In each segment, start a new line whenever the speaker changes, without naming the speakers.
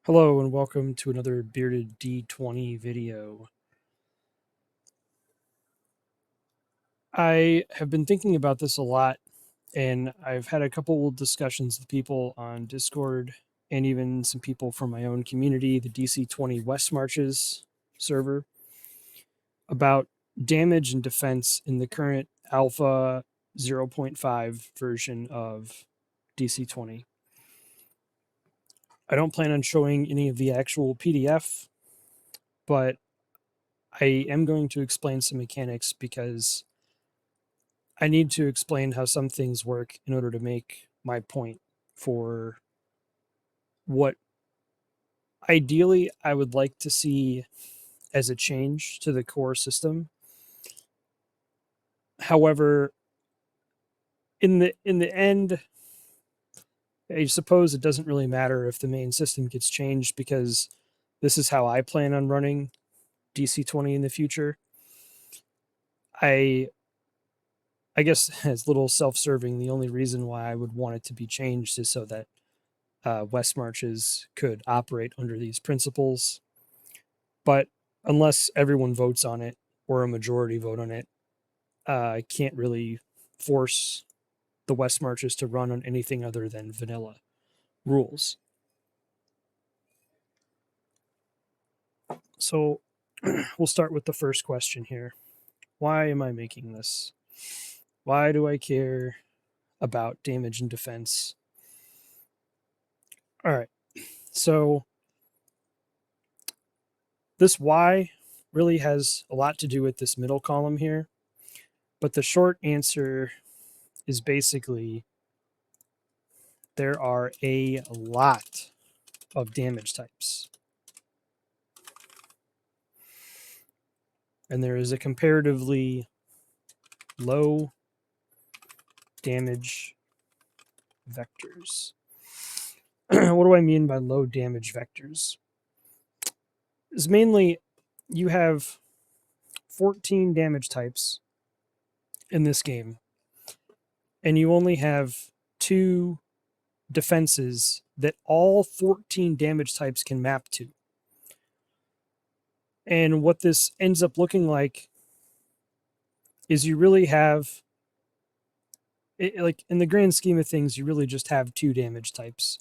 Hello and welcome to another bearded D20 video. I have been thinking about this a lot, and I've had a couple discussions with people on Discord and even some people from my own community, the DC20 West Marches server, about damage and defense in the current Alpha 0.5 version of DC20. I don't plan on showing any of the actual PDF, but I am going to explain some mechanics because I need to explain how some things work in order to make my point for what ideally I would like to see as a change to the core system. However, in the end, I suppose it doesn't really matter if the main system gets changed because this is how I plan on running DC20 in the future. I I guess it's a little self-serving. The only reason why I would want it to be changed is so that West Marches could operate under these principles. But unless everyone votes on it or a majority vote on it, I can't really force the West Marches to run on anything other than vanilla rules. So we'll start with the first question here. Why am I making this? Why do I care about damage and defense? All right. So this why really has a lot to do with this middle column here. But the short answer is basically there are a lot of damage types. And there is a comparatively low damage vectors. What do I mean by low damage vectors? Is mainly you have 14 damage types in this game, and you only have 2 defenses that all 14 damage types can map to. And what this ends up looking like is you really have, like in the grand scheme of things, you really just have 2 damage types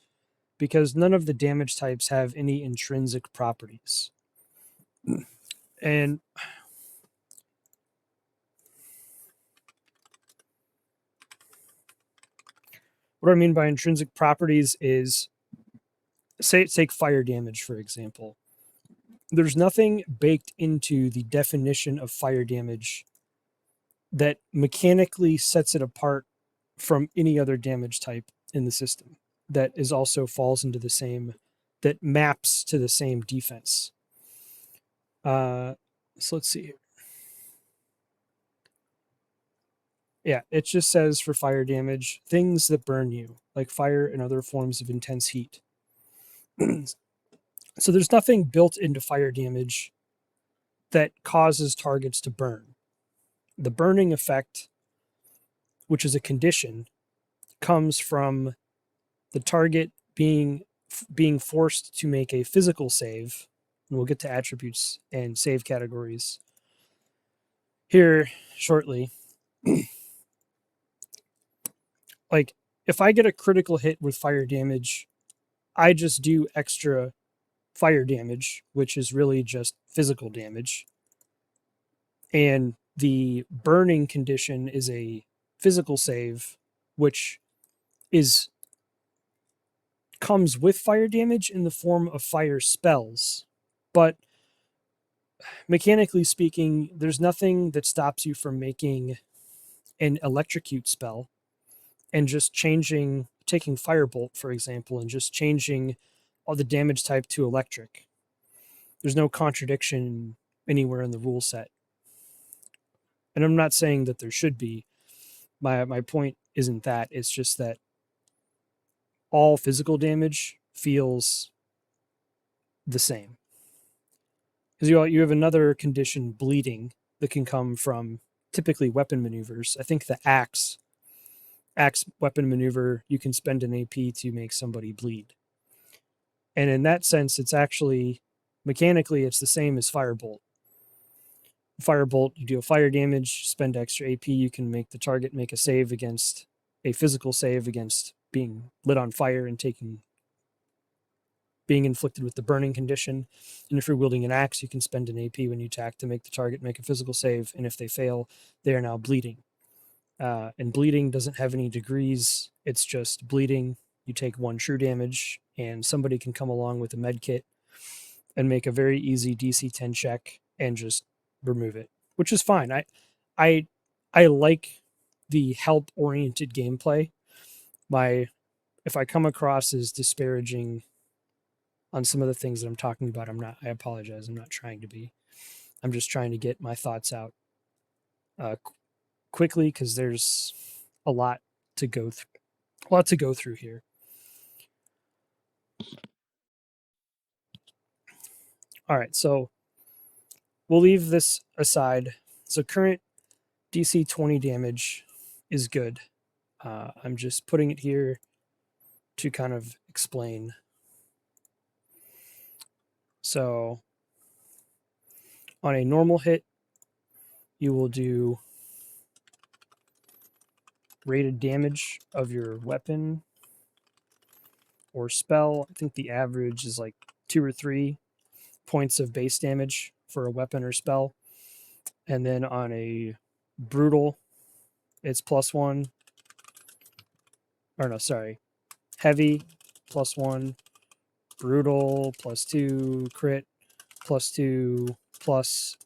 because none of the damage types have any intrinsic properties. And what I mean by intrinsic properties is, take fire damage, for example. There's nothing baked into the definition of fire damage that mechanically sets it apart from any other damage type in the system that is also falls into the same, that maps to the same defense. So let's see here. Yeah, it just says for fire damage, things that burn you, like fire and other forms of intense heat. So there's nothing built into fire damage that causes targets to burn. The burning effect, which is a condition, comes from the target being forced to make a physical save. And we'll get to attributes and save categories here shortly. Like, if I get a critical hit with fire damage, I just do extra fire damage, which is really just physical damage. And the burning condition is a physical save, which comes with fire damage in the form of fire spells. But mechanically speaking, there's nothing that stops you from making an electrocute spell and just taking firebolt, for example, and just changing all the damage type to electric. There's no contradiction anywhere in the rule set. And I'm not saying that there should be. My point isn't that. It's just that all physical damage feels the same. Because you have another condition, bleeding, that can come from typically weapon maneuvers. I think the axe weapon maneuver, you can spend an AP to make somebody bleed. And in that sense, it's actually mechanically it's the same as Firebolt. Firebolt, you do a fire damage, spend extra AP, you can make the target make a save against a physical save against being lit on fire and being inflicted with the burning condition. And if you're wielding an axe, you can spend an AP when you attack to make the target make a physical save. And if they fail, they are now bleeding. And bleeding doesn't have any degrees. It's just bleeding. You take 1 true damage, and somebody can come along with a med kit and make a very easy DC10 check and just remove it, which is fine. I I like the help oriented gameplay. If I come across as disparaging on some of the things that I'm talking about, I apologize. I'm not trying to be. I'm just trying to get my thoughts out quickly because there's a lot to go through. A lot to go through here. All right, so we'll leave this aside. So current DC20 damage is good. I'm just putting it here to kind of explain. So on a normal hit, you will do rated damage of your weapon or spell. I think the average is like 2 or 3 points of base damage for a weapon or spell. And then on a brutal, it's +1. Or no, sorry. Heavy, +1. Brutal, +2. Crit, +2. Plus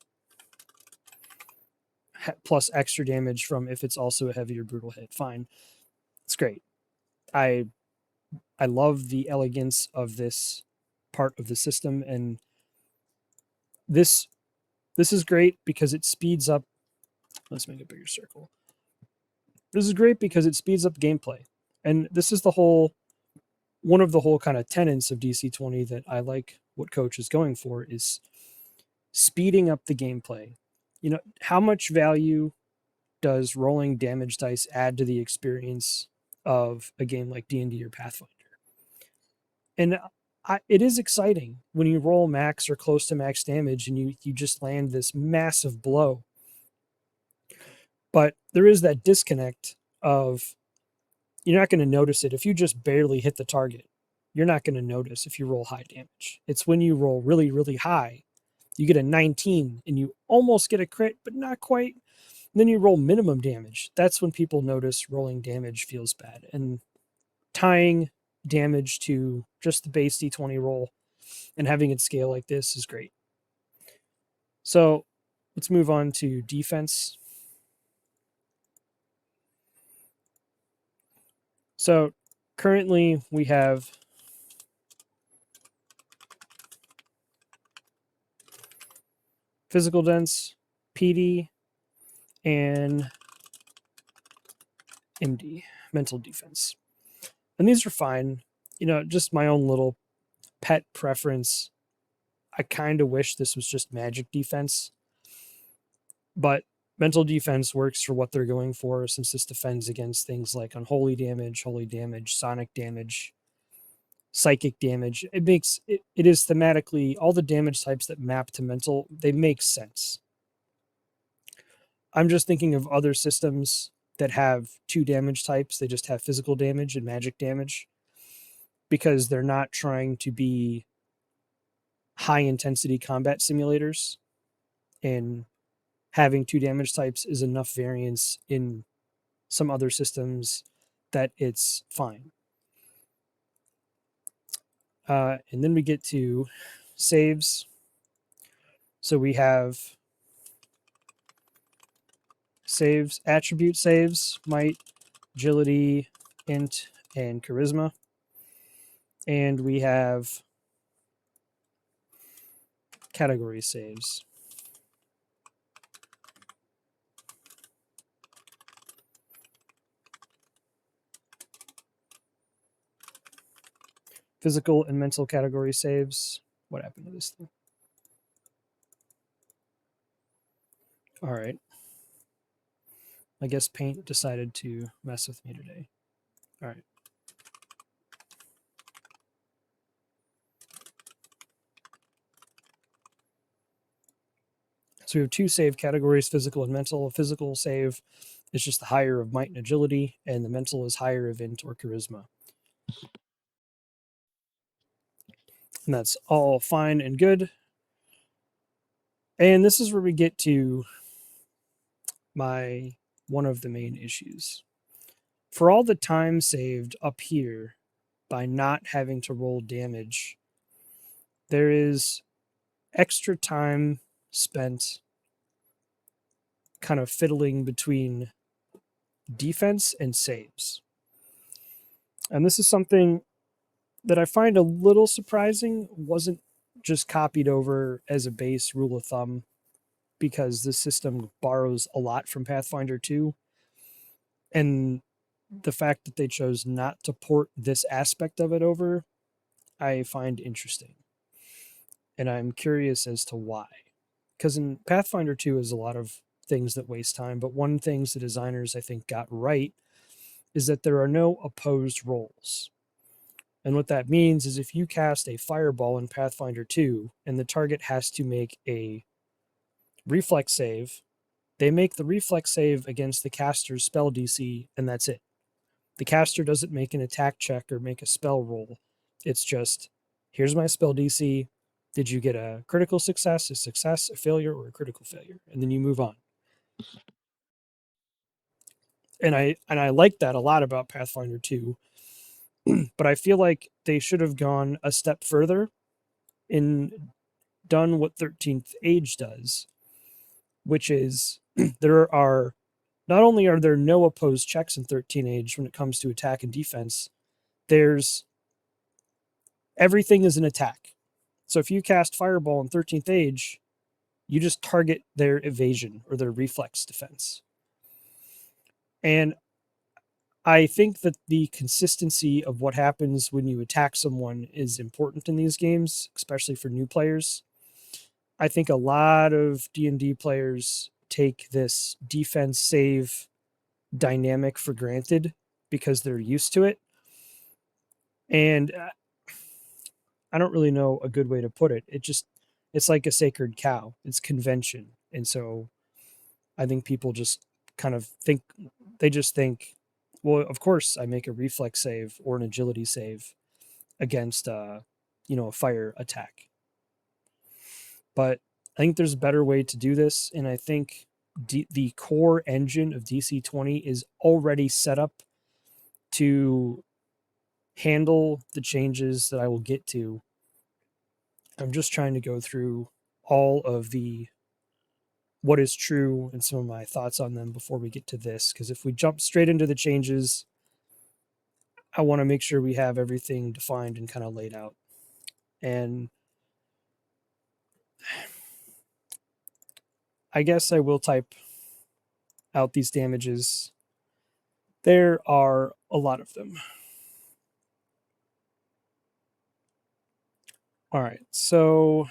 extra damage from if it's also a heavy or brutal hit. Fine. It's great. I love the elegance of this part of the system, and this is great because it speeds up. Let's make a bigger circle. This is great because it speeds up gameplay, and this is one of the whole kind of tenets of DC20 that I like what Coach is going for is speeding up the gameplay. You know, how much value does rolling damage dice add to the experience of a game like D&D or Pathfinder? And it is exciting when you roll max or close to max damage and you just land this massive blow. But there is that disconnect of you're not going to notice it if you just barely hit the target. You're not going to notice if you roll high damage. It's when you roll really, really high, you get a 19 and you almost get a crit, but not quite. And then you roll minimum damage. That's when people notice rolling damage feels bad. And tying damage to just the base D20 roll and having it scale like this is great. So let's move on to defense. So currently we have physical dense, PD, and MD, mental defense. And these are fine. You know, just my own little pet preference. I kind of wish this was just magic defense, but mental defense works for what they're going for since this defends against things like unholy damage, holy damage, sonic damage, psychic damage. It is thematically all the damage types that map to mental, they make sense. I'm just thinking of other systems that have 2 damage types. They just have physical damage and magic damage because they're not trying to be high intensity combat simulators, and having 2 damage types is enough variance in some other systems that it's fine. And then we get to saves. So we have saves, attribute saves, might, agility, int, and charisma. And we have category saves. Physical and mental category saves. What happened to this thing? All right. I guess Paint decided to mess with me today. All right. So we have two save categories, physical and mental. A physical save is just the higher of might and agility, and the mental is higher of int or charisma. And that's all fine and good. And this is where we get to one of the main issues. For all the time saved up here by not having to roll damage, there is extra time spent kind of fiddling between defense and saves. And this is something that I find a little surprising, wasn't just copied over as a base rule of thumb, because this system borrows a lot from Pathfinder 2. And the fact that they chose not to port this aspect of it over, I find interesting. And I'm curious as to why. Because in Pathfinder 2 is a lot of things that waste time, but one thing the designers, I think, got right is that there are no opposed rolls. And what that means is if you cast a fireball in Pathfinder 2 and the target has to make a reflex save, they make the reflex save against the caster's spell DC, and that's it. The caster doesn't make an attack check or make a spell roll. It's just, here's my spell DC. Did you get a critical success, a failure, or a critical failure? And then you move on. And I like that a lot about Pathfinder 2. But I feel like they should have gone a step further and done what 13th Age does, which is there are not only are there no opposed checks in 13th Age when it comes to attack and defense, there's everything is an attack. So if you cast Fireball in 13th Age, you just target their evasion or their reflex defense. And I think that the consistency of what happens when you attack someone is important in these games, especially for new players. I think a lot of D&D players take this defense save dynamic for granted because they're used to it. And I don't really know a good way to put it. It's like a sacred cow. It's convention. And so I think people just kind of think, well, of course I make a reflex save or an agility save against, a fire attack. But I think there's a better way to do this. And I think the core engine of DC20 is already set up to handle the changes that I will get to. I'm just trying to go through all of what is true and some of my thoughts on them before we get to this. Because if we jump straight into the changes, I want to make sure we have everything defined and kind of laid out. And I guess I will type out these damages. There are a lot of them. All right, so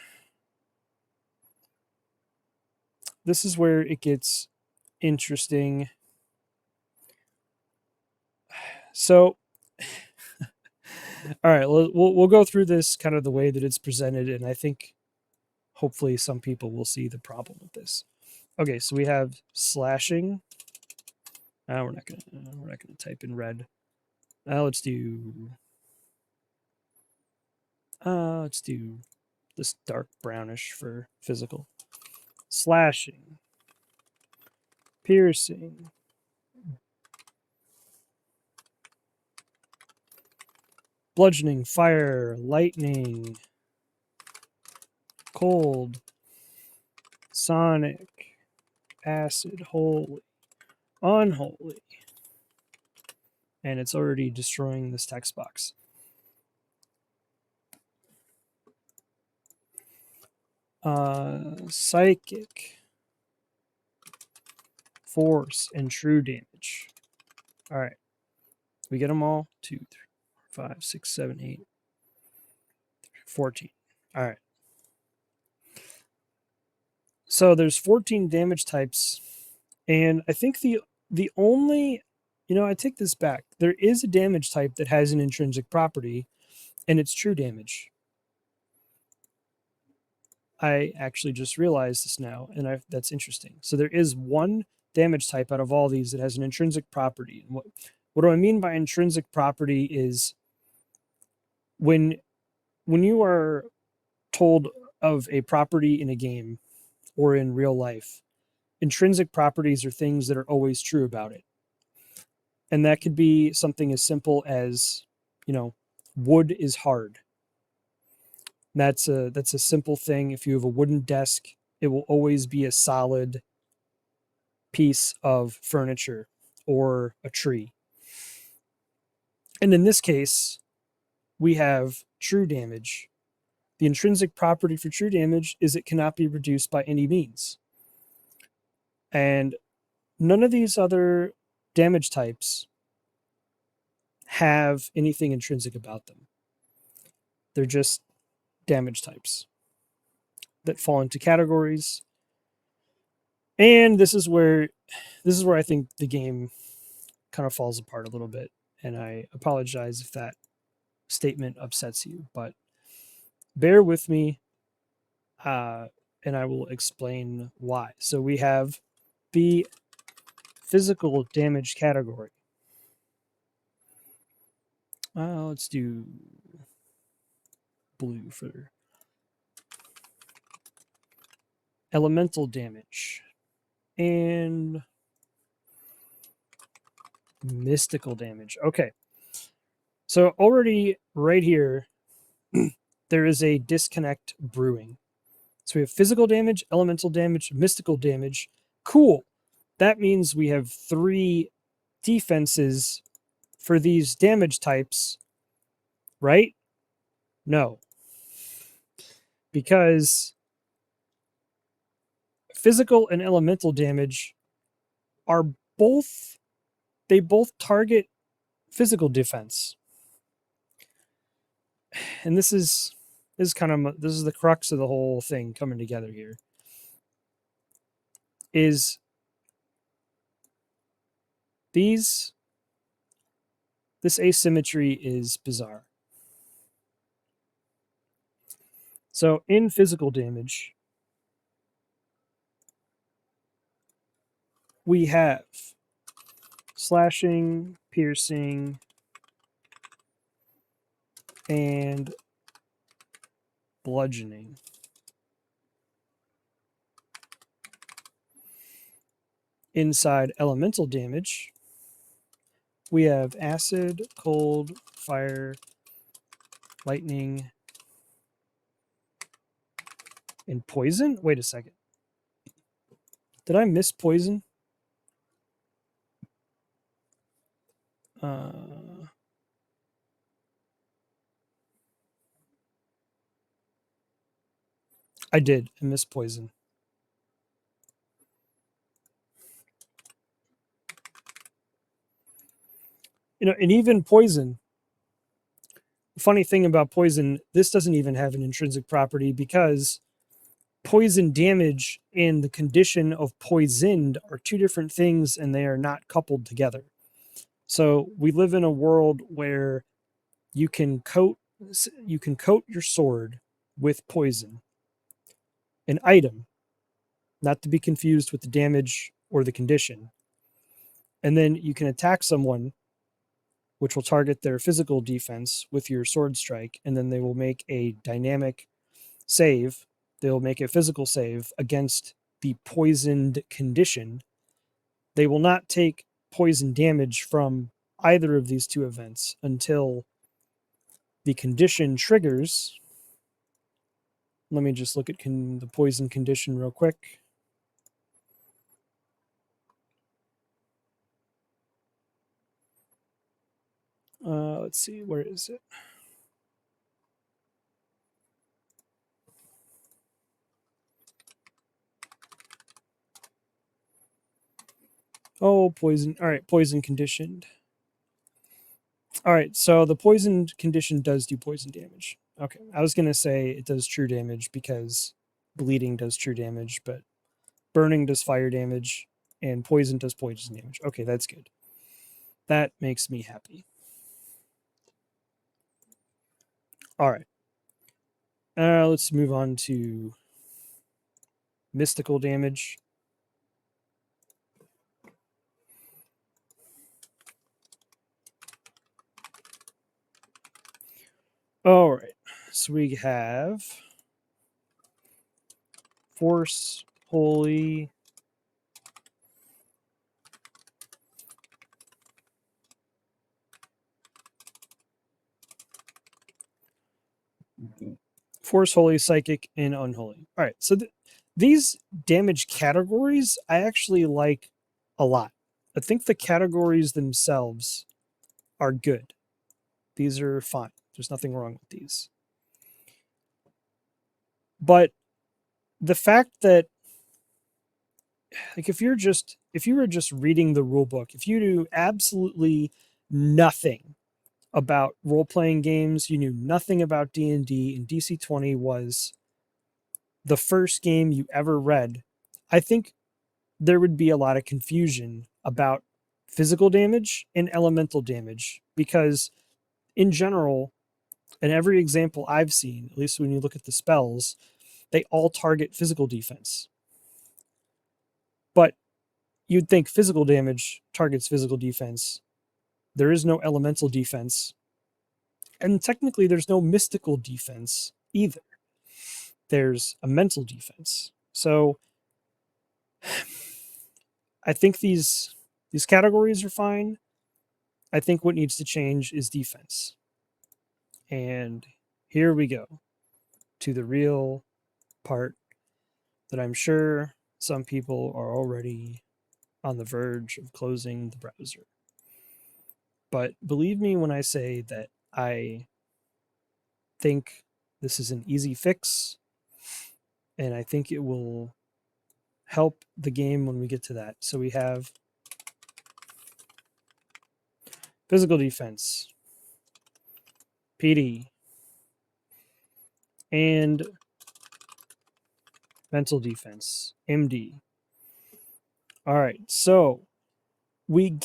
this is where it gets interesting. So, all right, we'll go through this kind of the way that it's presented, and I think hopefully some people will see the problem with this. Okay, so we have slashing. We're not gonna type in red. Let's do this dark brownish for physical. Slashing, piercing, bludgeoning, fire, lightning, cold, sonic, acid, holy, unholy. And it's already destroying this text box. Psychic, force, and true damage. All right. We get them all. 2, 3, 4, 5, 6, 7, 8, 14. All right. So there's 14 damage types. And I think the only, I take this back. There is a damage type that has an intrinsic property, and it's true damage. I actually just realized this now, and that's interesting. So there is one damage type out of all these that has an intrinsic property. And what do I mean by intrinsic property is when you are told of a property in a game or in real life, intrinsic properties are things that are always true about it. And that could be something as simple as, wood is hard. That's a simple thing. If you have a wooden desk, it will always be a solid piece of furniture or a tree. And in this case, we have true damage. The intrinsic property for true damage is it cannot be reduced by any means. And none of these other damage types have anything intrinsic about them. They're just damage types that fall into categories. And this is where I think the game kind of falls apart a little bit. And I apologize if that statement upsets you, but bear with me, and I will explain why. So we have the physical damage category. Let's do blue for elemental damage and mystical damage. Okay. So already right here, there is a disconnect brewing. So we have physical damage, elemental damage, mystical damage. Cool. That means we have 3 defenses for these damage types, right? No. Because physical and elemental damage are both target physical defense. And this is the crux of the whole thing coming together here. Is this asymmetry is bizarre. So in physical damage, we have slashing, piercing, and bludgeoning. Inside elemental damage, we have acid, cold, fire, lightning, and poison. Wait a second. Did I miss poison? I did. I missed poison. And even poison. The funny thing about poison, this doesn't even have an intrinsic property because poison damage and the condition of poisoned are 2 different things and they are not coupled together. So we live in a world where you can coat your sword with poison, an item, not to be confused with the damage or the condition. And then you can attack someone, which will target their physical defense with your sword strike, and then they will make a dynamic save. They'll make a physical save against the poisoned condition. They will not take poison damage from either of these 2 events until the condition triggers. Let me just look at the poison condition real quick. Let's see, where is it? Oh, poison. All right, poison conditioned. All right, so the poisoned condition does do poison damage. Okay, I was going to say it does true damage because bleeding does true damage, but burning does fire damage and poison does poison damage. Okay, that's good. That makes me happy. All right. Let's move on to mystical damage. All right, so we have Force, Holy, Force, Holy, Psychic, and Unholy. All right, so these damage categories I actually like a lot. I think the categories themselves are good. These are fine. There's nothing wrong with these. But the fact that, like, if you were just reading the rule book, if you knew absolutely nothing about role-playing games, you knew nothing about D&D, and DC20 was the first game you ever read, I think there would be a lot of confusion about physical damage and elemental damage, because in general, in every example I've seen, at least when you look at the spells, they all target physical defense. But you'd think physical damage targets physical defense. There is no elemental defense. And technically, there's no mystical defense either. There's a mental defense. So I think these categories are fine. I think what needs to change is defense. And here we go to the real part that I'm sure some people are already on the verge of closing the browser. But believe me when I say that I think this is an easy fix, and I think it will help the game when we get to that. So we have physical defense, PD, and mental defense, MD. All right, so we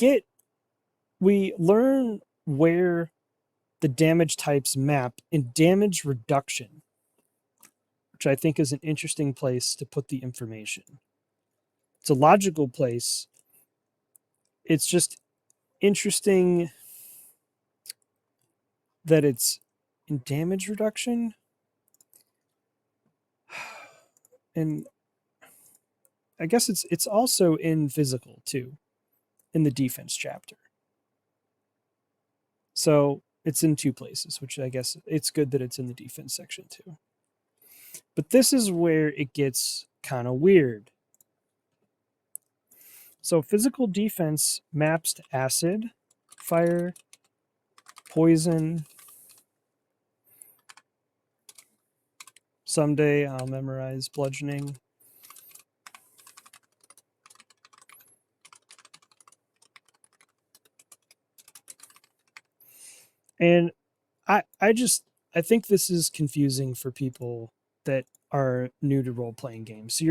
learn where the damage types map in damage reduction, which I think is an interesting place to put the information. It's a logical place. It's just interesting that it's in damage reduction. And I guess it's also in physical too, in the defense chapter. So it's in two places, which I guess it's good that it's in the defense section too. But this is where it gets kind of weird. So physical defense maps to acid, fire, poison. Someday I'll memorize bludgeoning. And I think this is confusing for people that are new to role-playing games.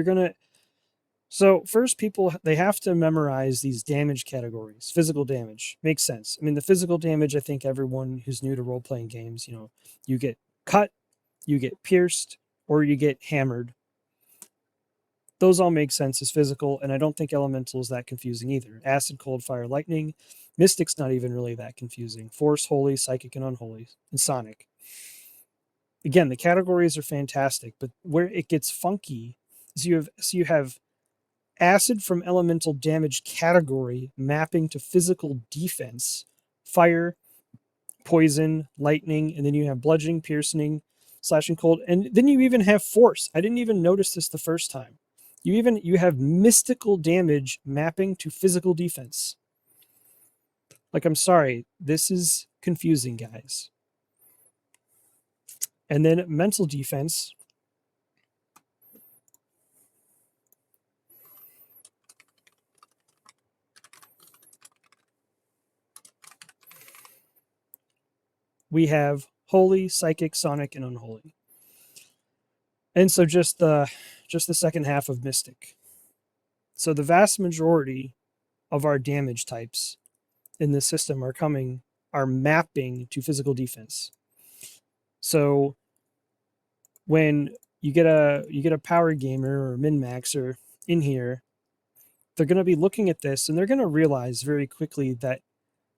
So first, people, they have to memorize these damage categories. Physical damage makes sense. I mean, the physical damage, I think everyone who's new to role-playing games, you get cut, you get pierced, or you get hammered. Those all make sense as physical, and I don't think elemental is that confusing either. Acid, cold, fire, lightning. Mystic's not even really that confusing. Force, holy, psychic, and unholy, and sonic. Again, the categories are fantastic, but where it gets funky is you have acid from elemental damage category mapping to physical defense, fire, poison, lightning, and then you have bludgeoning, piercing, slashing, cold, and then you even have force. I didn't even notice this the first time. You have mystical damage mapping to physical defense. Like, I'm sorry, this is confusing, guys. And then mental defense. We have holy, psychic, sonic, and unholy. And so just the second half of mystic. So the vast majority of our damage types in this system are mapping to physical defense. So when you get a power gamer or min maxer in here, they're going to be looking at this and they're going to realize very quickly that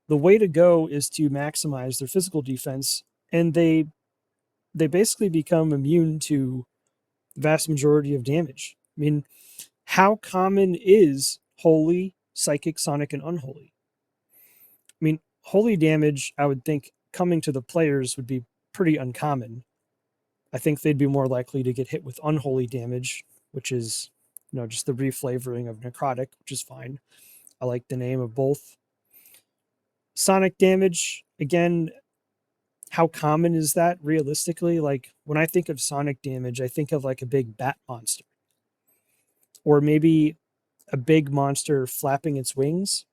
the way to go is to maximize their physical defense, and they basically become immune to the vast majority of damage. I mean, how common is holy, psychic, sonic, and unholy? I mean, holy damage, I would think coming to the players would be pretty uncommon. I think they'd be more likely to get hit with unholy damage, which is, just the reflavoring of necrotic, which is fine. I like the name of both. Sonic damage, again, how common is that realistically? Like, when I think of sonic damage, I think of like a big bat monster, or maybe a big monster flapping its wings.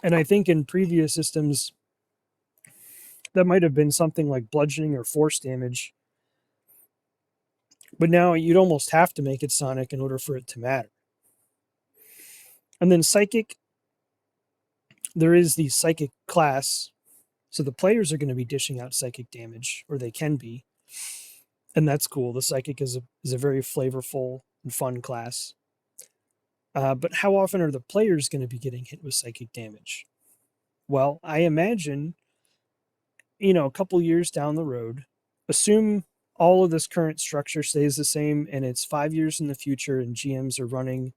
And I think in previous systems, that might have been something like bludgeoning or force damage. But now you'd almost have to make it sonic in order for it to matter. And then psychic, there is the psychic class. So the players are going to be dishing out psychic damage, or they can be. And that's cool. The psychic is a very flavorful and fun class. But how often are the players going to be getting hit with psychic damage? Well, I imagine, a couple years down the road, assume all of this current structure stays the same and it's 5 years in the future and GMs are running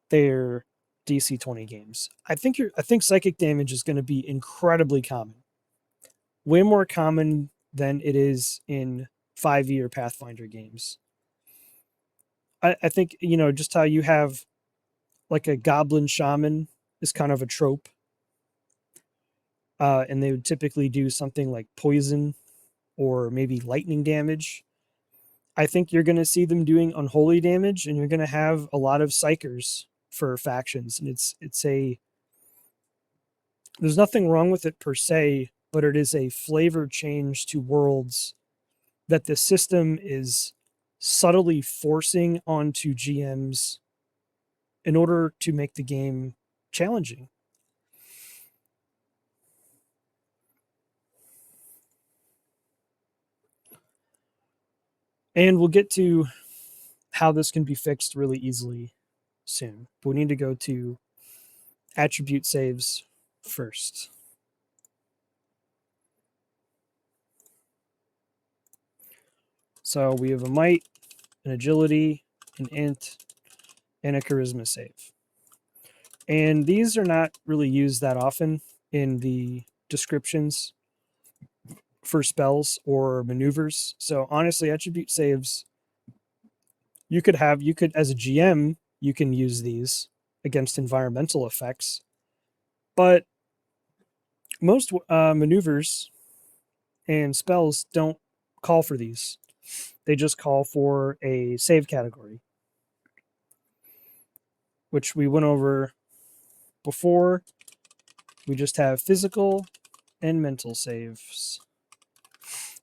their DC20 games. I think psychic damage is going to be incredibly common. Way more common than it is in 5-year Pathfinder games. I think, just how you have like a goblin shaman is kind of a trope. And they would typically do something like poison or maybe lightning damage. I think you're going to see them doing unholy damage, and you're going to have a lot of psychers for factions. And there's nothing wrong with it per se, but it is a flavor change to worlds that the system is subtly forcing onto GMs in order to make the game challenging. And we'll get to how this can be fixed really easily soon. But we need to go to attribute saves first. So we have a might, an agility, an int, and a charisma save. And these are not really used that often in the descriptions for spells or maneuvers. So honestly, attribute saves, you could as a GM, you can use these against environmental effects, but most maneuvers and spells don't call for these. They just call for a save category, which we went over before. We just have physical and mental saves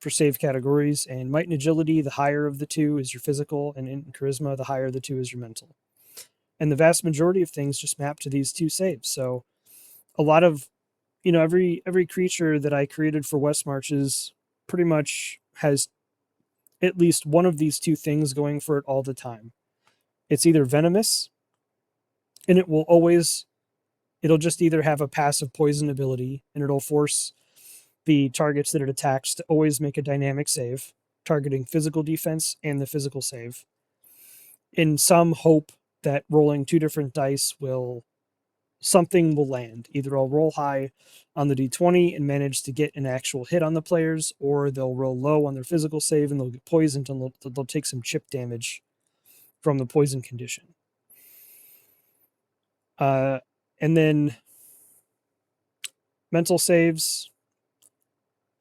for save categories, and might and agility, the higher of the two is your physical, and in charisma, the higher of the two is your mental. And the vast majority of things just map to these two saves. So a lot of, every creature that I created for West Marches pretty much has at least one of these two things going for it all the time. It's either venomous, and it'll just either have a passive poison ability, and it'll force the targets that it attacks to always make a dynamic save, targeting physical defense and the physical save, in some hope that rolling two different dice something will land. Either I'll roll high on the D20 and manage to get an actual hit on the players, or they'll roll low on their physical save and they'll get poisoned and they'll take some chip damage from the poison condition. And then mental saves,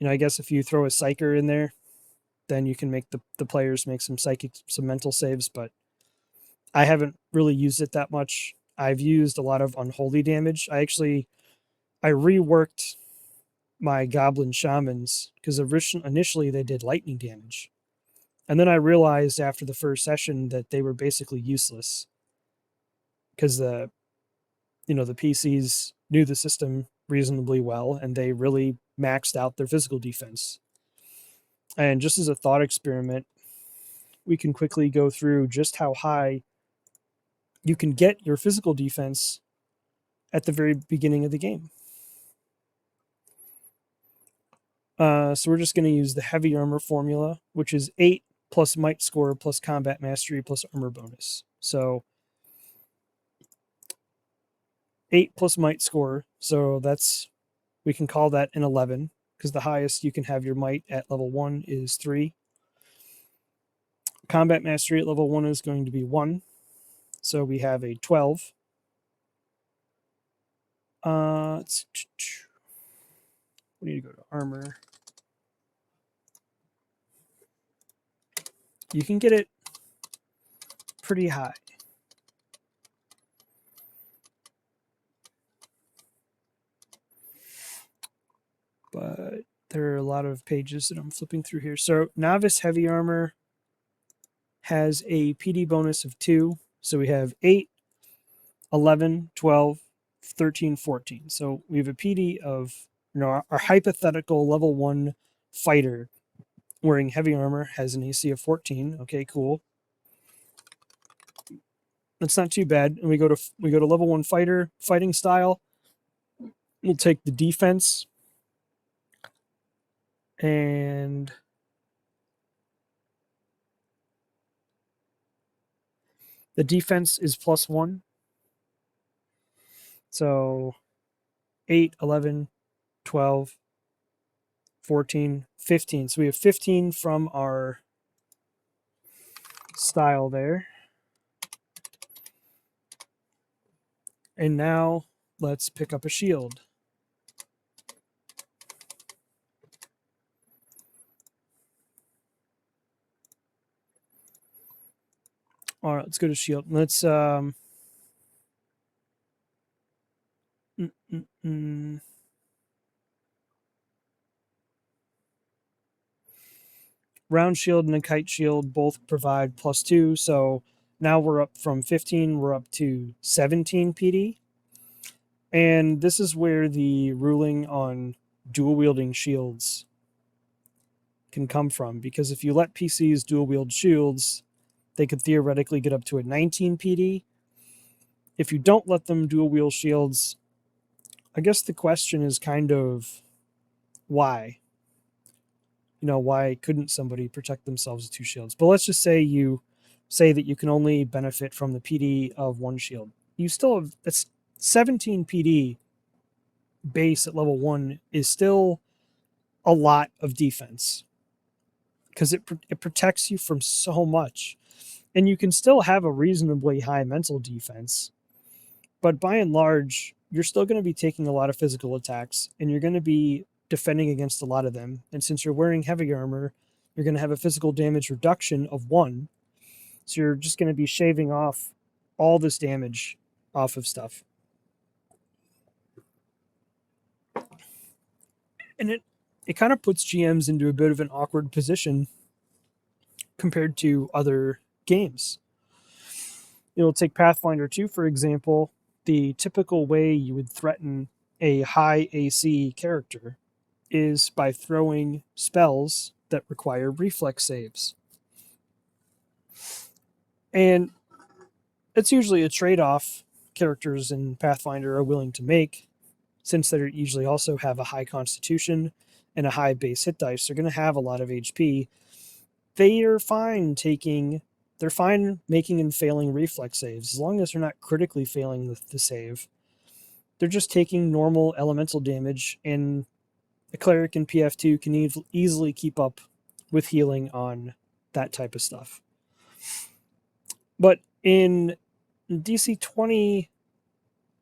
I guess if you throw a psyker in there, then you can make the players make some mental saves, but I haven't really used it that much. I've used a lot of unholy damage. I reworked my goblin shamans because initially they did lightning damage. And then I realized after the first session that they were basically useless because the PCs knew the system reasonably well and they really maxed out their physical defense. And just as a thought experiment, we can quickly go through just how high you can get your physical defense at the very beginning of the game. So we're just going to use the heavy armor formula, which is 8 plus might score plus combat mastery plus armor bonus. So 8 plus might score. So we can call that an 11 because the highest you can have your might at level 1 is 3. Combat mastery at level 1 is going to be 1. So we have a 12. We need to go to armor. You can get it pretty high. But there are a lot of pages that I'm flipping through here. So novice heavy armor has a PD bonus of 2. So we have 8, 11, 12, 13, 14. So we have a PD of, our hypothetical level 1 fighter wearing heavy armor has an AC of 14. Okay, cool. That's not too bad. And we go to level 1 fighter, fighting style. We'll take the defense. And the defense is +1. So 8, 11, 12, 14, 15. So we have 15 from our style there. And now let's pick up a shield. All right, let's go to shield. Let's round shield and a kite shield both provide +2. So now we're up from 15, we're up to 17 PD. And this is where the ruling on dual wielding shields can come from, because if you let PCs dual wield shields, they could theoretically get up to a 19 PD. If you don't let them dual wield shields, I guess the question is kind of why? Why couldn't somebody protect themselves with 2 shields? But let's just say you say that you can only benefit from the PD of 1 shield. You still have, that's 17 PD base at level 1 is still a lot of defense because it protects you from so much. And you can still have a reasonably high mental defense, but by and large, you're still going to be taking a lot of physical attacks, and you're going to be defending against a lot of them. And since you're wearing heavy armor, you're going to have a physical damage reduction of 1. So you're just going to be shaving off all this damage off of stuff. And it kind of puts GMs into a bit of an awkward position compared to other games. Take Pathfinder 2, for example. The typical way you would threaten a high AC character is by throwing spells that require reflex saves. And it's usually a trade-off characters in Pathfinder are willing to make, since they usually also have a high constitution and a high base hit dice. They're going to have a lot of HP. They're fine making and failing reflex saves, as long as they're not critically failing the save. They're just taking normal elemental damage, and a cleric in PF2 can easily keep up with healing on that type of stuff. But in DC20,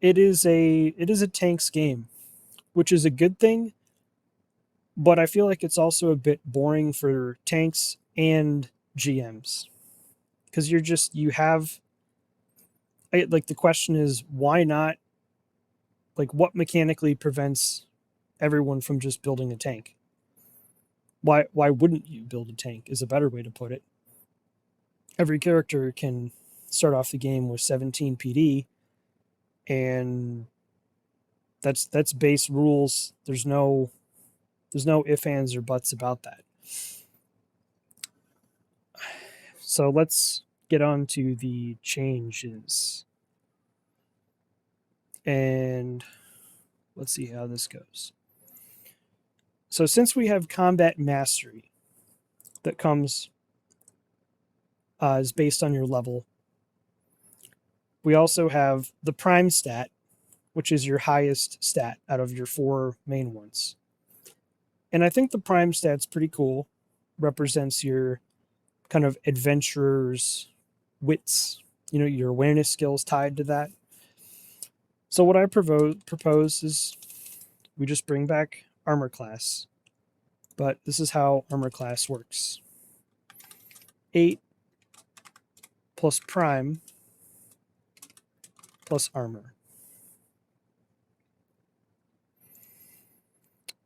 it is a tanks game, which is a good thing, but I feel like it's also a bit boring for tanks and GMs. Because the question is, why not? What mechanically prevents everyone from just building a tank? Why wouldn't you build a tank is a better way to put it. Every character can start off the game with 17 PD, and that's base rules. There's no ifs, ands, or buts about that. So let's get on to the changes. And let's see how this goes. So since we have combat mastery that comes is based on your level, we also have the prime stat, which is your highest stat out of your 4 main ones. And I think the prime stat's pretty cool. Represents your kind of adventurer's wits, your awareness skills tied to that. So what I propose is we just bring back armor class. But this is how armor class works. 8 plus prime plus armor.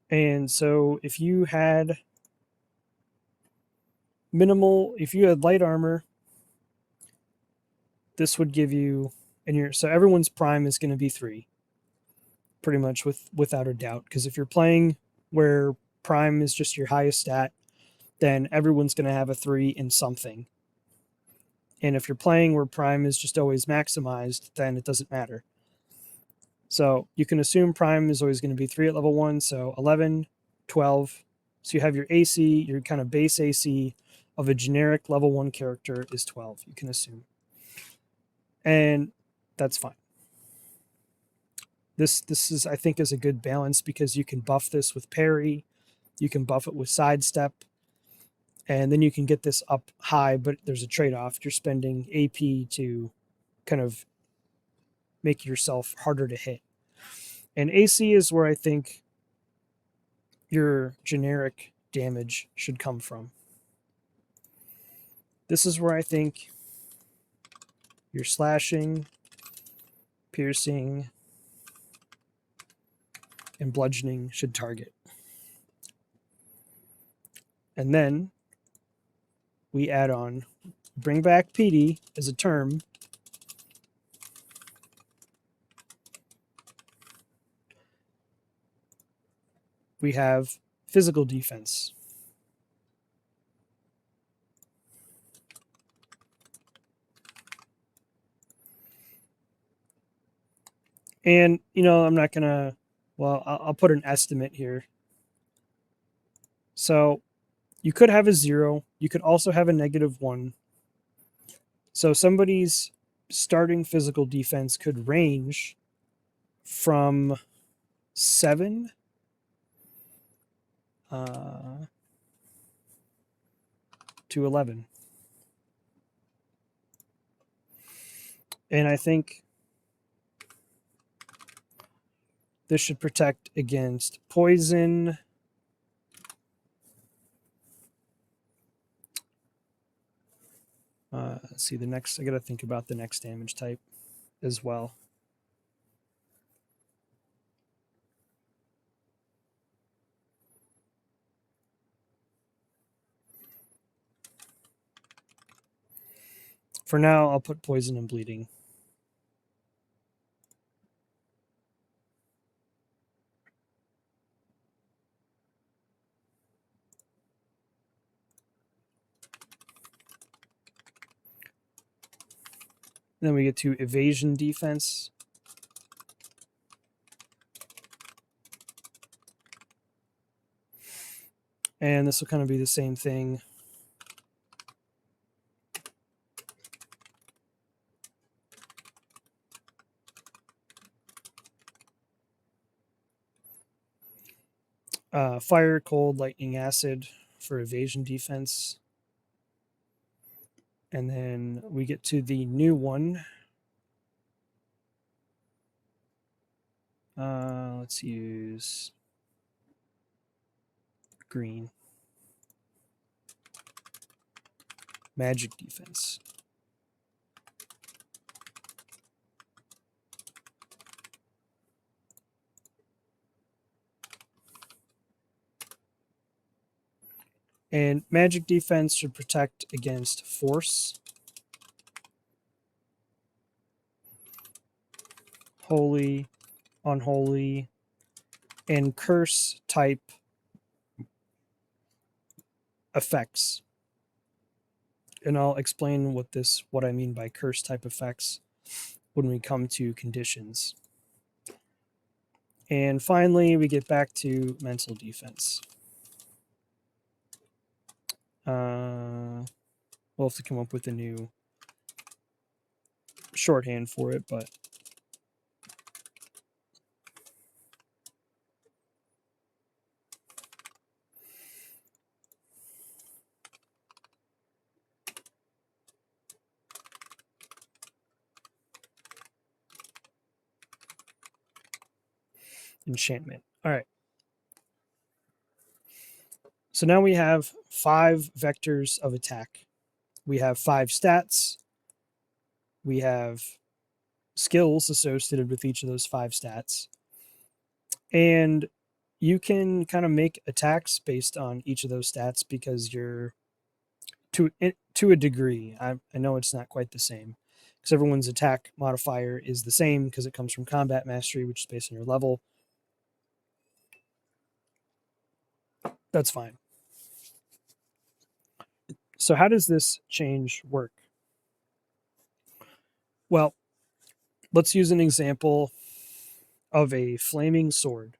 And so if you had light armor, this would give you, so everyone's prime is going to be 3, pretty much without a doubt. Because if you're playing where prime is just your highest stat, then everyone's going to have a 3 in something. And if you're playing where prime is just always maximized, then it doesn't matter. So you can assume prime is always going to be 3 at level 1, so 11, 12. So you have your AC, your kind of base AC of a generic level 1 character is 12, you can assume. And that's fine. This is, I think, is a good balance because you can buff this with parry, you can buff it with sidestep, and then you can get this up high, but there's a trade-off. You're spending AP to kind of make yourself harder to hit. And AC is where I think your generic damage should come from. This is where I think your slashing, piercing, and bludgeoning should target. And then we add on, bring back PD as a term. We have physical defense. And, I'm not going to, I'll put an estimate here. So you could have a 0. You could also have a -1. So somebody's starting physical defense could range from 7 to 11. And I think this should protect against poison, let's see, I got to think about the next damage type as well. For now, I'll put poison and bleeding. Then we get to evasion defense. And this will kind of be the same thing. Fire, cold, lightning, acid for evasion defense. And then we get to the new one. Let's use green. Magic defense. And magic defense should protect against force, holy, unholy, and curse type effects. And I'll explain what I mean by curse type effects when we come to conditions. And finally, we get back to mental defense. We'll have to come up with a new shorthand for it, but enchantment. All right. So now we have 5 vectors of attack. We have 5 stats. We have skills associated with each of those 5 stats. And you can kind of make attacks based on each of those stats because you're to a degree. I know it's not quite the same because everyone's attack modifier is the same because it comes from combat mastery, which is based on your level. That's fine. So how does this change work? Well, let's use an example of a flaming sword.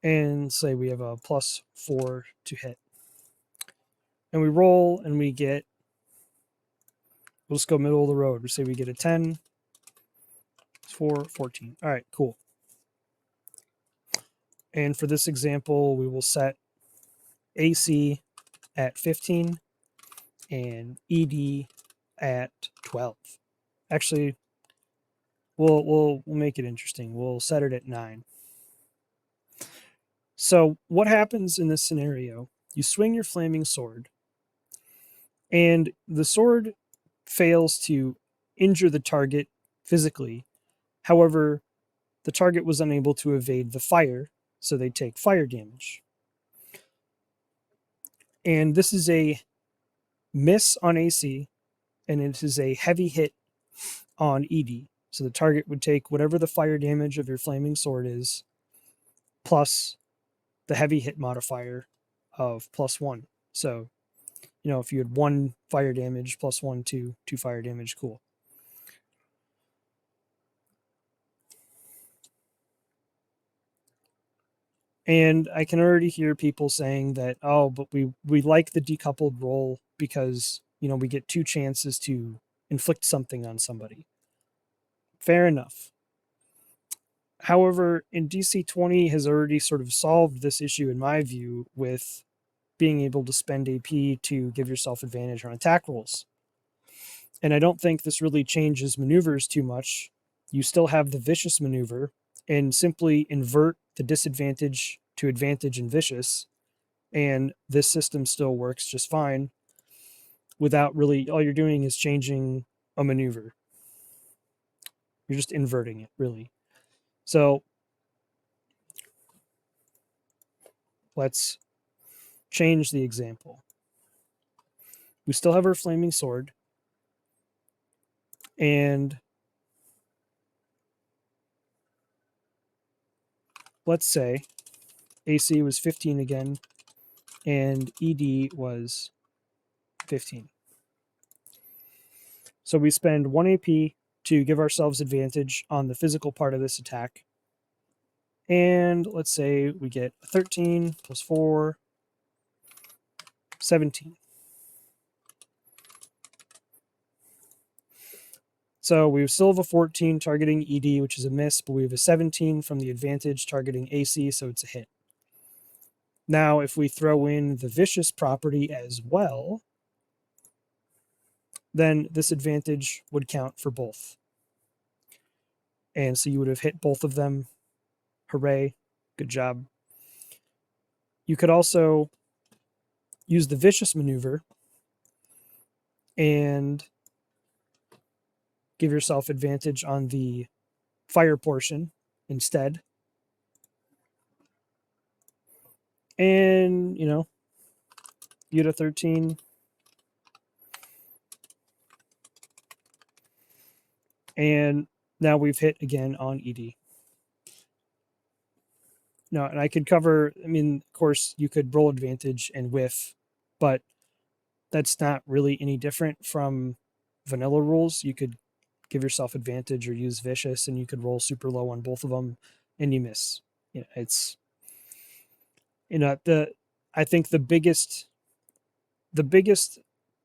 And say we have a +4 to hit. And we roll and we get, we'll just go middle of the road. We say we get a 10, 4, 14. All right, cool. And for this example, we will set AC at 15 and ED at 12. Actually, we'll make it interesting. We'll set it at 9. So what happens in this scenario? You swing your flaming sword, and the sword fails to injure the target physically. However, the target was unable to evade the fire, so they take fire damage. And this is a miss on AC, and it is a heavy hit on ED. So the target would take whatever the fire damage of your flaming sword is, plus the heavy hit modifier of +1. So, if you had 1 fire damage, +1, 2 fire damage, cool. And I can already hear people saying that, oh, but we like the decoupled roll because, we get 2 chances to inflict something on somebody. Fair enough. However, in DC20 has already sort of solved this issue, in my view, with being able to spend AP to give yourself advantage on attack rolls. And I don't think this really changes maneuvers too much. You still have the vicious maneuver and simply invert the disadvantage to advantage in vicious, and this system still works just fine without really, all you're doing is changing a maneuver. You're just inverting it, really. So let's change the example. We still have our flaming sword, and let's say AC was 15 again, and ED was 15. So we spend 1 AP to give ourselves advantage on the physical part of this attack. And let's say we get 13 plus 4, 17. So we still have a 14 targeting ED, which is a miss, but we have a 17 from the advantage targeting AC, so it's a hit. Now, if we throw in the vicious property as well, then this advantage would count for both. And so you would have hit both of them. Hooray. Good job. You could also use the vicious maneuver and give yourself advantage on the fire portion instead. And, you get a 13. And now we've hit again on ED. No, and I could cover, I mean, of course, you could roll advantage and whiff, but that's not really any different from vanilla rules. You could give yourself advantage or use vicious, and you could roll super low on both of them and you miss. It's, the, I think the biggest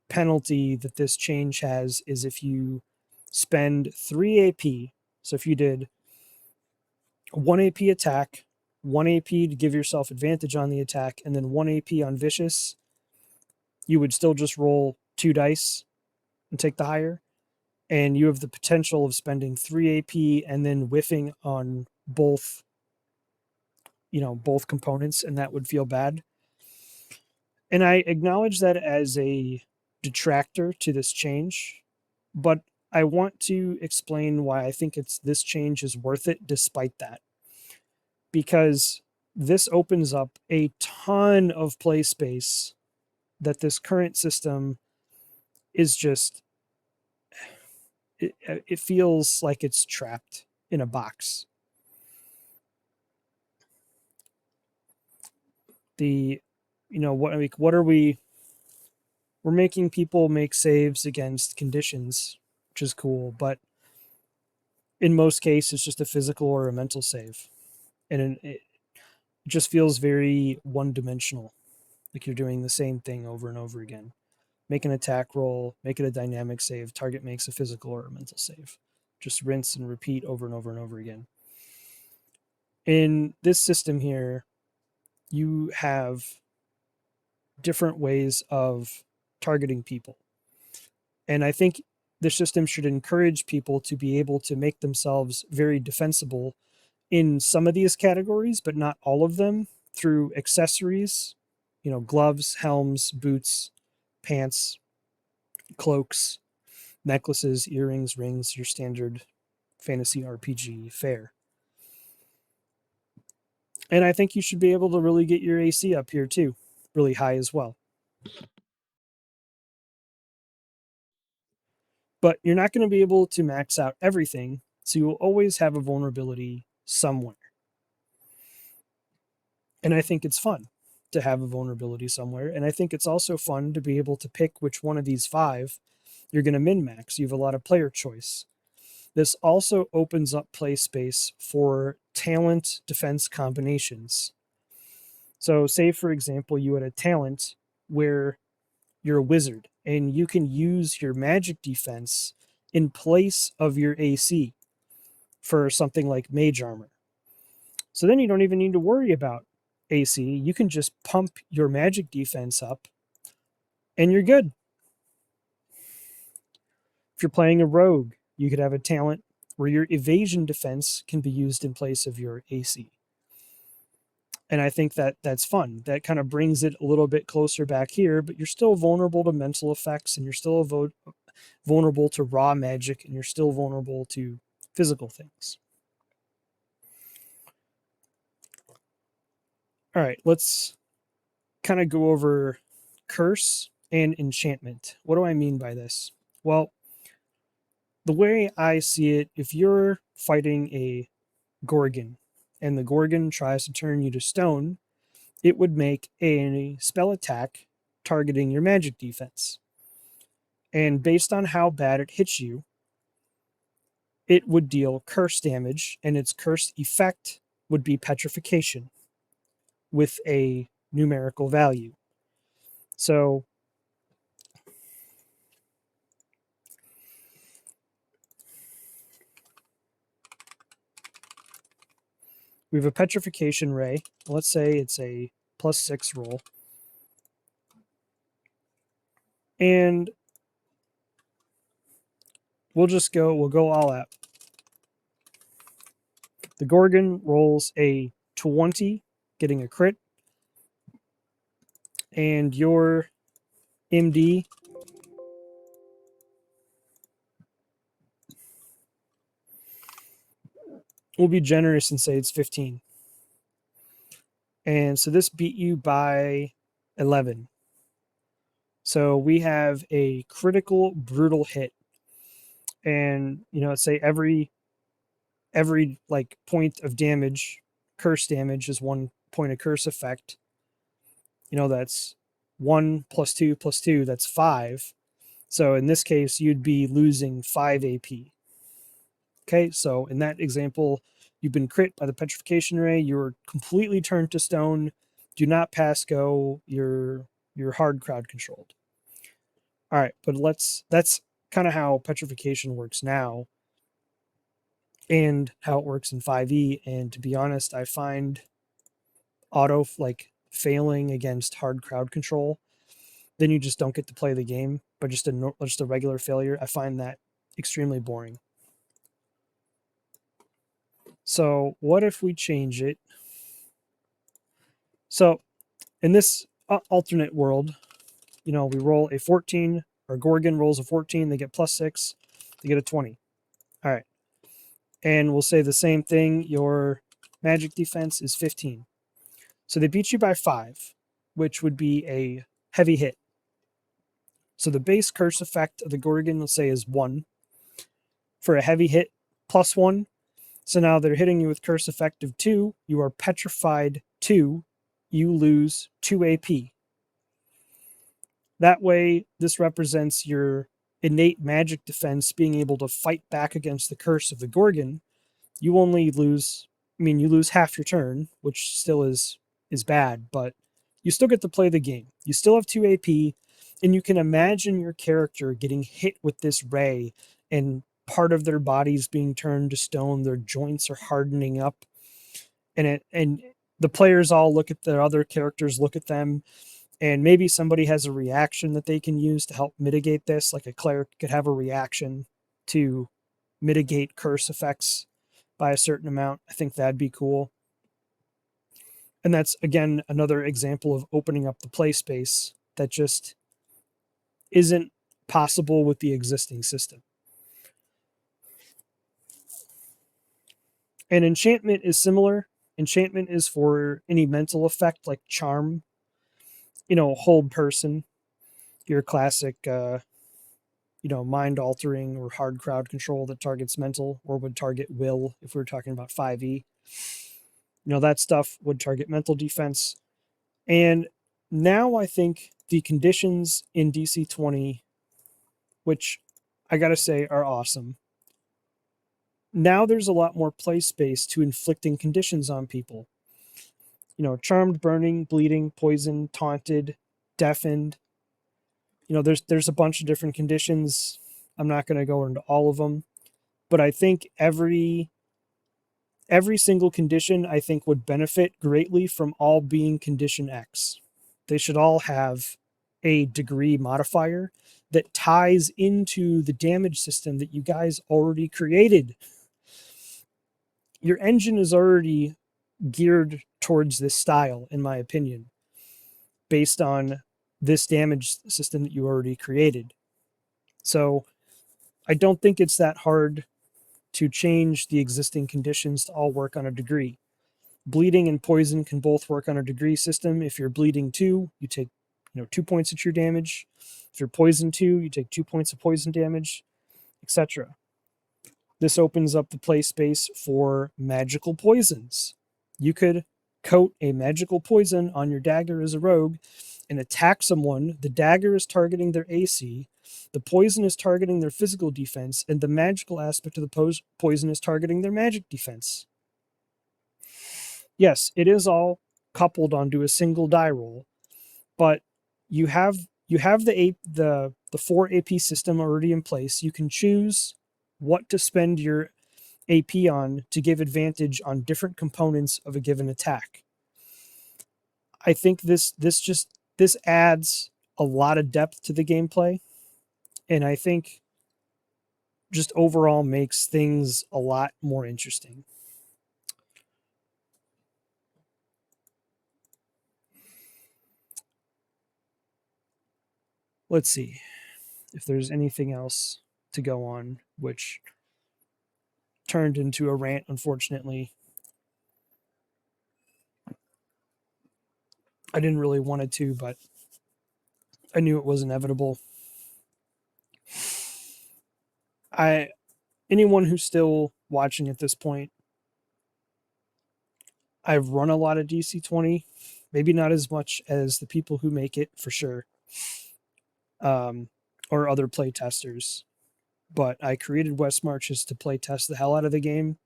penalty that this change has is if you spend 3 AP. So if you did 1 AP attack, 1 AP to give yourself advantage on the attack, and then 1 AP on vicious, you would still just roll 2 dice and take the higher. And you have the potential of spending 3 AP and then whiffing on both, both components, and that would feel bad. And I acknowledge that as a detractor to this change, but I want to explain why I think this change is worth it despite that. Because this opens up a ton of play space that this current system is just, it feels like it's trapped in a box. What are we? We're making people make saves against conditions, which is cool, but in most cases, it's just a physical or a mental save, and it just feels very one-dimensional, like you're doing the same thing over and over again. Make an attack roll, make it a dynamic save, target makes a physical or a mental save. Just rinse and repeat over and over and over again. In this system here, you have different ways of targeting people. And I think the system should encourage people to be able to make themselves very defensible in some of these categories, but not all of them, through accessories, gloves, helms, boots, pants, cloaks, necklaces, earrings, rings, your standard fantasy RPG fare. And I think you should be able to really get your AC up here too, really high as well. But you're not going to be able to max out everything, so you will always have a vulnerability somewhere. And I think it's fun to have a vulnerability somewhere. And I think it's also fun to be able to pick which one of these 5 you're going to min max. You have a lot of player choice. This also opens up play space for talent defense combinations. So, say for example, you had a talent where you're a wizard and you can use your magic defense in place of your AC for something like mage armor. So then you don't even need to worry about AC. You can just pump your magic defense up and you're good. If you're playing a rogue, you could have a talent where your evasion defense can be used in place of your AC. And I think that's fun. That kind of brings it a little bit closer back here, but you're still vulnerable to mental effects and you're still vulnerable to raw magic and you're still vulnerable to physical things. All right, let's kind of go over curse and enchantment. What do I mean by this? Well, the way I see it, if you're fighting a Gorgon and the Gorgon tries to turn you to stone, it would make a spell attack targeting your magic defense. And based on how bad it hits you, it would deal curse damage, and its curse effect would be petrification with a numerical value. So we have a petrification ray. Let's say it's a +6 roll. And we'll go all out. The Gorgon rolls a 20, getting a crit. And your MD will be generous and say it's 15. And so this beat you by 11. So we have a critical, brutal hit. And say every like point of damage, curse damage, is 1 point of curse effect. That's 1 plus 2 plus 2, that's 5. So in this case, you'd be losing 5 AP. Okay, so in that example, you've been crit by the petrification ray. You're completely turned to stone. Do not pass go. You're hard crowd controlled. All right, but that's kind of how petrification works now, and how it works in 5e. And to be honest, I find auto failing against hard crowd control, then you just don't get to play the game. But just a regular failure, I find that extremely boring. So what if we change it? So in this alternate world, we roll a 14, or Gorgon rolls a 14, they get +6, they get a 20. All right. And we'll say the same thing. Your magic defense is 15. So they beat you by 5, which would be a heavy hit. So the base curse effect of the Gorgon, let's say, is 1. For a heavy hit, +1. So now they're hitting you with curse effect of 2. You are petrified 2. You lose 2 AP. That way, this represents your innate magic defense being able to fight back against the curse of the Gorgon. You only lose, you lose half your turn, which still is bad, but you still get to play the game. You still have 2 AP, and you can imagine your character getting hit with this ray, and part of their bodies being turned to stone, their joints are hardening up, and the players all look at their other characters, look at them, and maybe somebody has a reaction that they can use to help mitigate this. Like a cleric could have a reaction to mitigate curse effects by a certain amount. I think that'd be cool. And that's, again, another example of opening up the play space that just isn't possible with the existing system. And enchantment is similar. Enchantment is for any mental effect like charm, hold person, your classic mind altering or hard crowd control that targets mental, or would target will if we were talking about 5e. That stuff would target mental defense. And now I think the conditions in DC20, which I gotta say are awesome, now there's a lot more play space to inflicting conditions on people. Charmed, burning, bleeding, poison, taunted, deafened. There's a bunch of different conditions. I'm not going to go into all of them, but I think every single condition, I think, would benefit greatly from all being condition X. They should all have a degree modifier that ties into the damage system that you guys already created. Your engine is already geared towards this style, in my opinion, based on this damage system that you already created. So I don't think it's that hard to change the existing conditions to all work on a degree. Bleeding and poison can both work on a degree system. If you're bleeding 2, you take 2 points of true damage. If you're poison 2, you take 2 points of poison damage, etc. This opens up the play space for magical poisons. You could coat a magical poison on your dagger as a rogue and attack someone. The dagger is targeting their AC, the poison is targeting their physical defense, and the magical aspect of the poison is targeting their magic defense. Yes, it is all coupled onto a single die roll, but you have the 4 AP system already in place. You can choose what to spend your AP on to give advantage on different components of a given attack. I think this adds a lot of depth to the gameplay, and I think just overall makes things a lot more interesting. Let's see if there's anything else to go on, which turned into a rant, unfortunately. I didn't really want it to, but I knew it was inevitable. Anyone who's still watching at this point, I've run a lot of DC20, maybe not as much as the people who make it for sure, or other play testers. But I created West Marches to play test the hell out of the game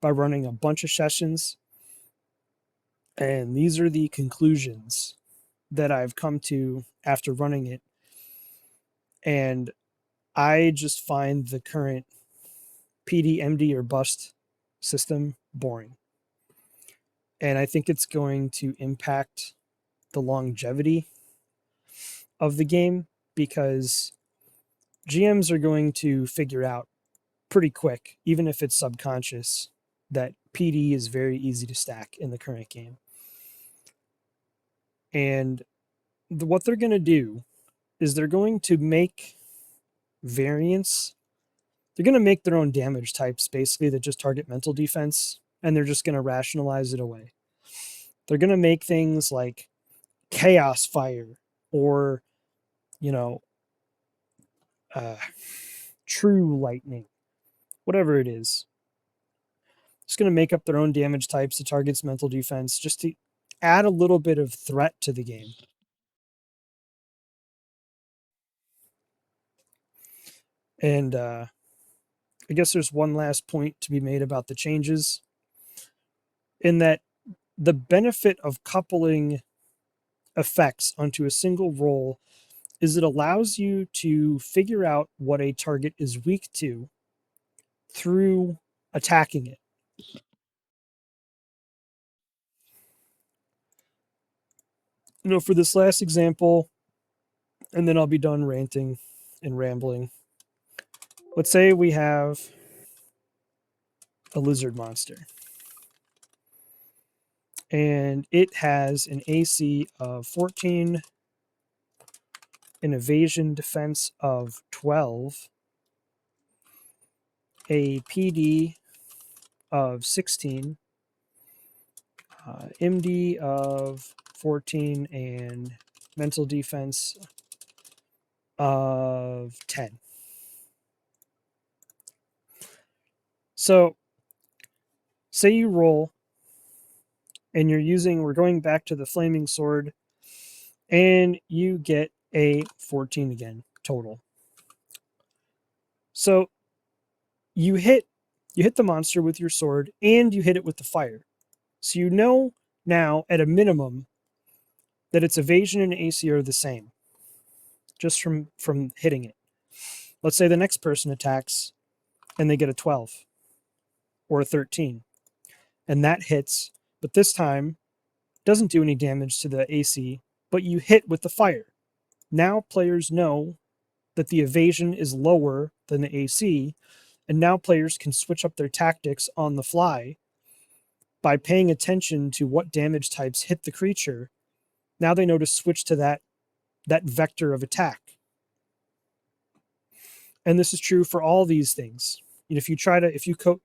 by running a bunch of sessions. And these are the conclusions that I've come to after running it. And I just find the current PD, MD, or bust system boring. And I think it's going to impact the longevity of the game because GMs are going to figure out pretty quick, even if it's subconscious, that PD is very easy to stack in the current game. And what they're going to do is they're going to make variants. They're going to make their own damage types, basically, that just target mental defense, and they're just going to rationalize it away. They're going to make things like Chaos Fire or, True Lightning, whatever it is. Just going to make up their own damage types that targets mental defense just to add a little bit of threat to the game. And I guess there's one last point to be made about the changes, in that the benefit of coupling effects onto a single roll is it allows you to figure out what a target is weak to through attacking it. For this last example, and then I'll be done ranting and rambling. Let's say we have a lizard monster, and it has an AC of 14, an evasion defense of 12, a PD of 16, MD of 14, and mental defense of 10. So, say you roll, and we're going back to the flaming sword, and you get a 14 again, total. So, you hit the monster with your sword, and you hit it with the fire. So you know now, at a minimum, that its evasion and AC are the same, just from hitting it. Let's say the next person attacks, and they get a 12 or a 13, and that hits, but this time doesn't do any damage to the AC, but you hit with the fire. Now players know that the evasion is lower than the AC, and now players can switch up their tactics on the fly by paying attention to what damage types hit the creature. Now they know to switch to that vector of attack. And this is true for all these things. If you coat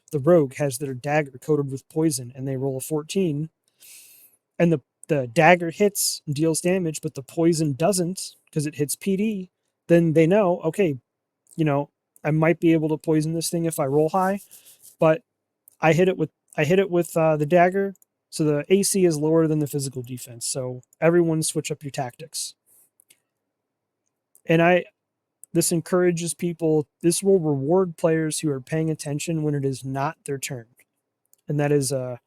the rogue has their dagger coated with poison, and they roll a 14, and the dagger hits and deals damage, but the poison doesn't because it hits PD, then they know, okay, I might be able to poison this thing if I roll high, but I hit it with the dagger, so the AC is lower than the physical defense. So everyone switch up your tactics. And this encourages people. This will reward players who are paying attention when it is not their turn, and that is a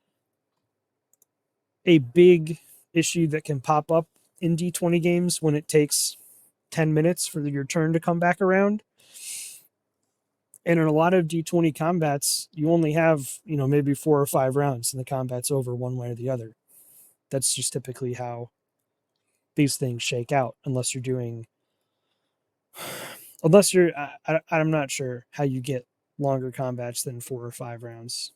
big issue that can pop up in D20 games when it takes 10 minutes for your turn to come back around. And in a lot of D20 combats, you only have, maybe 4 or 5 rounds, and the combat's over one way or the other. That's just typically how these things shake out, unless you're I'm not sure how you get longer combats than 4 or 5 rounds.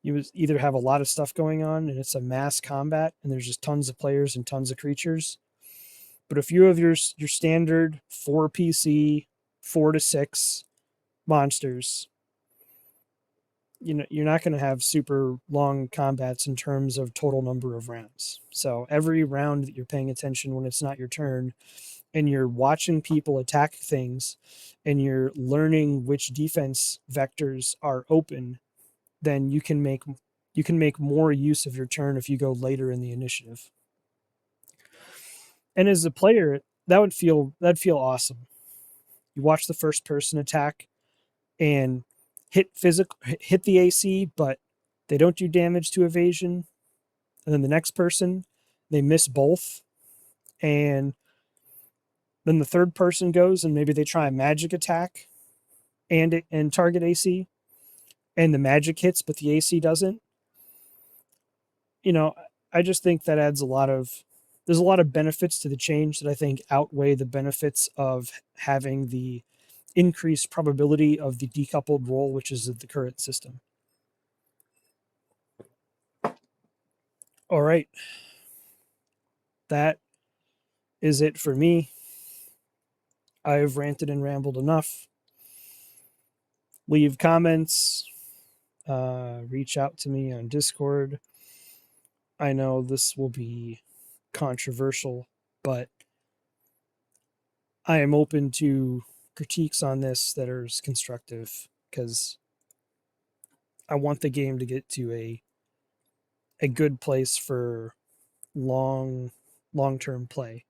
You either have a lot of stuff going on, and it's a mass combat, and there's just tons of players and tons of creatures. But if you have your standard 4 PC, 4 to 6 monsters, you're not going to have super long combats in terms of total number of rounds. So every round that you're paying attention when it's not your turn and you're watching people attack things and you're learning which defense vectors are open, then you can make more use of your turn if you go later in the initiative. And as a player, that'd feel awesome. You watch the first person attack and hit the AC, but they don't do damage to evasion. And then the next person, they miss both. And then the third person goes and maybe they try a magic attack and target AC, and the magic hits but the AC doesn't. You know, I just think that adds there's a lot of benefits to the change that I think outweigh the benefits of having the increased probability of the decoupled roll, which is the current system. All right. That is it for me. I've ranted and rambled enough. Leave comments. Reach out to me on Discord. I know this will be controversial, but I am open to critiques on this that are constructive because I want the game to get to a good place for long term play.